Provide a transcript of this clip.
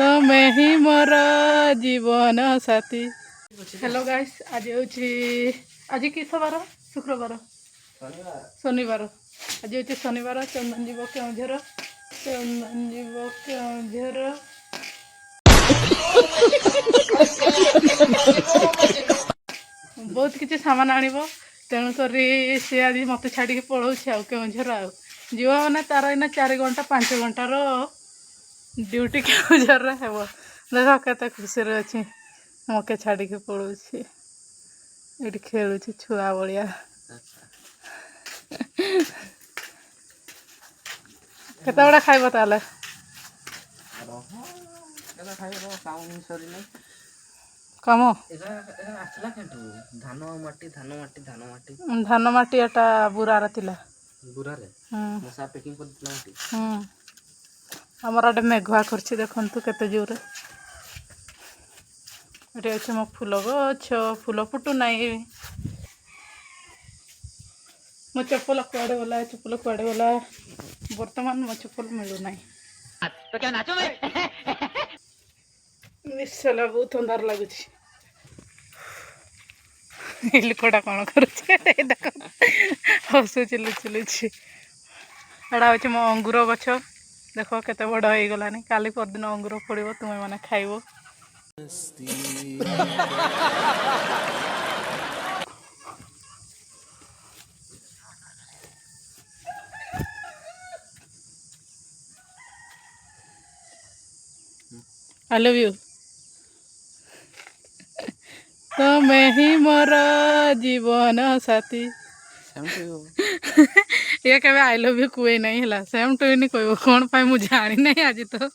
तमें ही मोर जीवन साथी। हेलो गाइस, आज हूँ आज किस बार? शुक्रवार शनिवार। आज हूँ शनिवार। चंदन जीव केउझर। चंदन जीव केउझर। बहुत किसी सामान आनब तेणुक सी आज मत छाड़ी पलाऊ केउझर जीव मैंने तार इना 4 घंटा 5 घंटार ड्यूटी केउझर हेब। देख केते खुशी अच्छी मके छाड़ी पलाऊ ये खेलु छुआ भाया। केते बड़ा खाइब ताले? कम धान माटी एटा बुरार थिला। आमर आडे मेघुआ करछि देखंतु केते जोरे। एटे अछि मो फूल गछ, फूल फुटू नाही। मो चप्पल कुआडे गला? चप्पल कुआडे गला? वर्तमान मो चप्पल मिलू नाही। तो क्या नाचो में? निश्चला बहुत अंधार लगुछि। लुकटा कौन करुछि देख हसुछि लुचुलुछि। एटा होछि मो अंगूर गछ। देख केते बड़ हो गलानी। काली परदिन अंगूर फड़िबो, तुमे माने खाइबो। I love you. तमें ही मोर जीवन साथी। ये केबे आई लव यू कुए नहीं हला। सेम टू नहीं कहबो कौन पाई मु जानी नहीं आज तो।